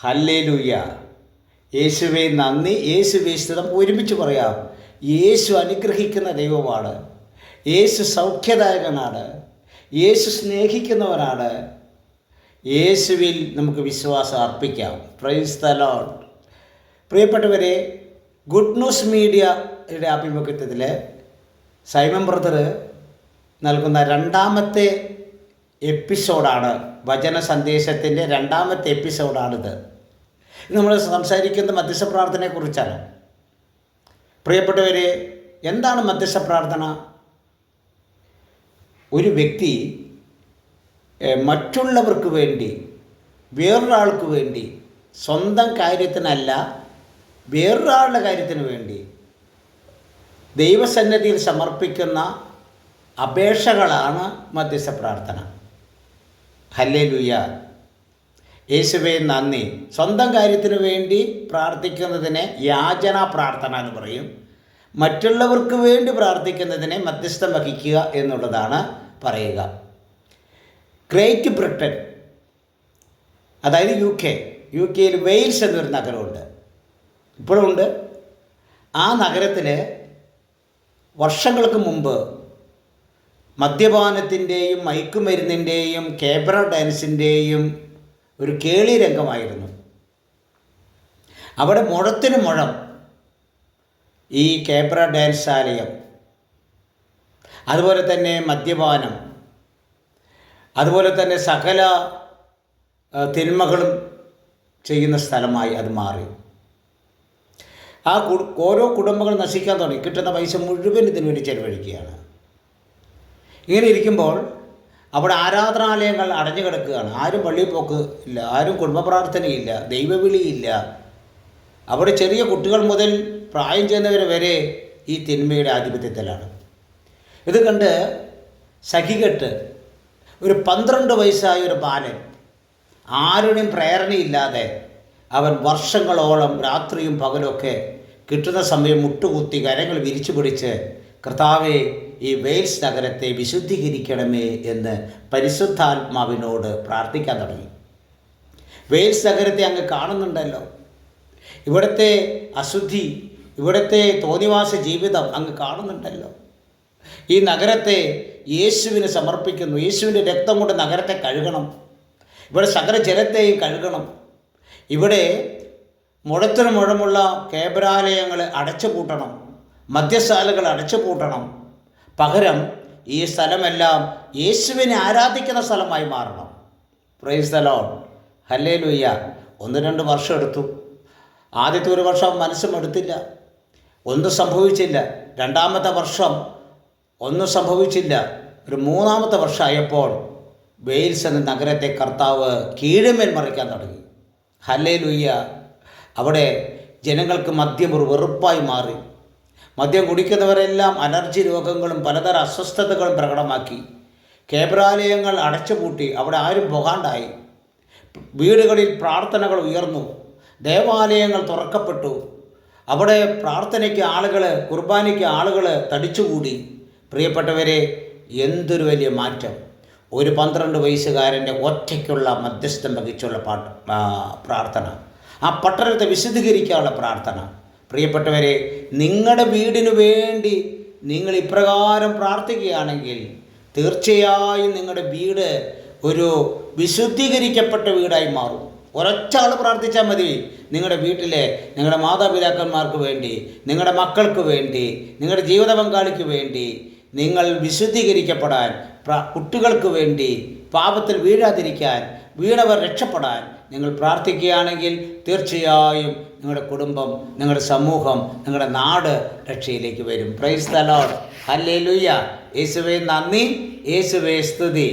Hallelujah. യേശുവേ നന്ദി, യേശുവേ സ്തുതി. നമുക്ക് ഒരുമിച്ച് പറയാം. യേശു അനുഗ്രഹിക്കുന്ന ദൈവമാണ്. യേശു സൗഖ്യദായകനാണ്. യേശു സ്നേഹിക്കുന്നവനാണ്. യേശുവിൽ നമുക്ക് വിശ്വാസം അർപ്പിക്കാം. Praise the lord. പ്രിയപ്പെട്ടവരെ, ഗുഡ് ന്യൂസ് മീഡിയയുടെ ആഭിമുഖ്യത്തിൽ സൈമൺ ബ്രദർ നൽകുന്ന രണ്ടാമത്തെ എപ്പിസോഡാണ്, വചന സന്ദേശത്തിൻ്റെ രണ്ടാമത്തെ എപ്പിസോഡാണിത്. നമ്മൾ സംസാരിക്കുന്ന മധ്യസ്ഥ പ്രാർത്ഥനയെക്കുറിച്ചാണ്. പ്രിയപ്പെട്ടവരെ, എന്താണ് മധ്യസ്ഥ പ്രാർത്ഥന? ഒരു വ്യക്തി മറ്റുള്ളവർക്ക് വേണ്ടി, വേറൊരാൾക്ക് വേണ്ടി, സ്വന്തം കാര്യത്തിനല്ല വേറൊരാളുടെ കാര്യത്തിന് വേണ്ടി ദൈവസന്നിധിയിൽ സമർപ്പിക്കുന്ന അപേക്ഷകളാണ് മധ്യസ്ഥ പ്രാർത്ഥന. ഹല്ലേലൂയ. യേശുവേ നന്ദി. സ്വന്തം കാര്യത്തിന് വേണ്ടി പ്രാർത്ഥിക്കുന്നതിനെ യാചനാ പ്രാർത്ഥന എന്ന് പറയും. മറ്റുള്ളവർക്ക് വേണ്ടി പ്രാർത്ഥിക്കുന്നതിനെ മധ്യസ്ഥം വഹിക്കുക എന്നുള്ളതാണ് പറയുക. ഗ്രേറ്റ് ബ്രിട്ടൻ, അതായത് യു കെയിൽ വെയിൽസ് എന്നൊരു നഗരമുണ്ട്, ഇപ്പോഴുണ്ട്. ആ നഗരത്തിൽ വർഷങ്ങൾക്ക് മുമ്പ് മദ്യപാനത്തിൻ്റെയും മയക്കുമരുന്നിൻ്റെയും കേബ്ര ഡാൻസിൻ്റെയും ഒരു കേളി രംഗമായിരുന്നു. അവിടെ മുഴത്തിന് മുഴം ഈ കേബ്ര ഡാൻസ് ആലയം, അതുപോലെ തന്നെ മദ്യപാനം, അതുപോലെ തന്നെ സകല തിന്മകളും ചെയ്യുന്ന സ്ഥലമായി അത് മാറി. ഓരോ കുടുംബങ്ങൾ നശിക്കാൻ തുടങ്ങി. കിട്ടുന്ന പൈസ മുഴുവൻ ഇതിനു വേണ്ടി ചെലവഴിക്കുകയാണ്. ഇങ്ങനെ ഇരിക്കുമ്പോൾ അവിടെ ആരാധനാലയങ്ങൾ അടഞ്ഞു കിടക്കുകയാണ്. ആരും പള്ളിയിൽ പോക്ക് ഇല്ല, ആരും കുടുംബ പ്രാർത്ഥനയില്ല, ദൈവവിളിയില്ല. അവിടെ ചെറിയ കുട്ടികൾ മുതൽ പ്രായം ചെയ്യുന്നവർ വരെ ഈ തിന്മയുടെ ആധിപത്യത്തിലാണ്. ഇത് കണ്ട് സഹികെട്ട് ഒരു 12 വയസ്സായ ഒരു ബാലൻ, ആരുടെയും പ്രേരണയില്ലാതെ അവൻ വർഷങ്ങളോളം രാത്രിയും പകലൊക്കെ കിട്ടുന്ന സമയം മുട്ടുകുത്തി കരങ്ങൾ വിരിച്ചു പിടിച്ച്, കർത്താവേ, ഈ വെയിൽസ് നഗരത്തെ വിശുദ്ധീകരിക്കണമേ എന്ന് പരിശുദ്ധാത്മാവിനോട് പ്രാർത്ഥിക്കാൻ തുടങ്ങി. വെയിൽസ് നഗരത്തെ അങ്ങ് കാണുന്നുണ്ടല്ലോ, ഇവിടുത്തെ അശുദ്ധി, ഇവിടുത്തെ തോന്നിവാസ ജീവിതം അങ്ങ് കാണുന്നുണ്ടല്ലോ. ഈ നഗരത്തെ യേശുവിന് സമർപ്പിക്കുന്നു. യേശുവിൻ്റെ രക്തം കൊണ്ട് നഗരത്തെ കഴുകണം. ഇവിടെ സകല ജലത്തെയും കഴുകണം. ഇവിടെ മുഴത്തിന് മുഴമുള്ള കേബ്രാലയങ്ങൾ അടച്ചുപൂട്ടണം, മദ്യശാലകൾ അടച്ചുപൂട്ടണം. പകരം ഈ സ്ഥലമെല്ലാം യേശുവിനെ ആരാധിക്കുന്ന സ്ഥലമായി മാറണം. Price the Lord. ഹല്ലേലൂയ. 1-2 വർഷം എടുത്തു. ആദ്യത്തെ ഒരു വർഷം മനസ്സും എടുത്തില്ല, ഒന്നും സംഭവിച്ചില്ല. രണ്ടാമത്തെ വർഷം ഒന്നും സംഭവിച്ചില്ല. ഒരു 3-ാമത്തെ വർഷമായപ്പോൾ വെയിൽസ് എന്ന നഗരത്തെ കർത്താവ് കീഴ്മേൽ മറിക്കാൻ തുടങ്ങി. ഹല്ലേലൂയ. അവിടെ ജനങ്ങൾക്ക് മദ്യം ഒരു വെറുപ്പായി മാറി. മദ്യം കുടിക്കുന്നവരെല്ലാം അലർജി രോഗങ്ങളും പലതരം അസ്വസ്ഥതകളും പ്രകടമാക്കി. കേബ്രാലയങ്ങൾ അടച്ചുപൂട്ടി, അവിടെ ആരും പോകാണ്ടായി. വീടുകളിൽ പ്രാർത്ഥനകൾ ഉയർന്നു, ദേവാലയങ്ങൾ തുറക്കപ്പെട്ടു. അവിടെ പ്രാർത്ഥനയ്ക്ക് ആളുകൾ, കുർബാനയ്ക്ക് ആളുകൾ തടിച്ചുകൂടി. പ്രിയപ്പെട്ടവരെ, എന്തൊരു വലിയ മാറ്റം! ഒരു 12 വയസ്സുകാരൻ്റെ ഒറ്റയ്ക്കുള്ള മധ്യസ്ഥം വഹിച്ചുള്ള പ്രാർത്ഥന, ആ പട്ടണത്തെ വിശുദ്ധീകരിക്കാനുള്ള പ്രാർത്ഥന. പ്രിയപ്പെട്ടവരെ, നിങ്ങളുടെ വീടിനു വേണ്ടി നിങ്ങൾ ഇപ്രകാരം പ്രാർത്ഥിക്കുകയാണെങ്കിൽ തീർച്ചയായും നിങ്ങളുടെ വീട് ഒരു വിശുദ്ധീകരിക്കപ്പെട്ട വീടായി മാറും. ഒരൊറ്റ ആൾ പ്രാർത്ഥിച്ചാൽ മതി. നിങ്ങളുടെ വീട്ടിലെ നിങ്ങളുടെ മാതാപിതാക്കന്മാർക്ക് വേണ്ടി, നിങ്ങളുടെ മക്കൾക്ക് വേണ്ടി, നിങ്ങളുടെ ജീവിത പങ്കാളിക്ക് വേണ്ടി നിങ്ങൾ വിശുദ്ധീകരിക്കപ്പെടാൻ, കുട്ടികൾക്ക് വേണ്ടി പാപത്തിൽ വീഴാതിരിക്കാൻ, വീണവർ രക്ഷപ്പെടാൻ നിങ്ങൾ പ്രാർത്ഥിക്കുകയാണെങ്കിൽ തീർച്ചയായും നിങ്ങളുടെ കുടുംബം, നിങ്ങളുടെ സമൂഹം, നിങ്ങളുടെ നാട് രക്ഷയിലേക്ക് വരും. Price the Lord. ഹല്ലേലൂയ. യേശുവേ നന്ദി, യേശുവേ സ്തുതി.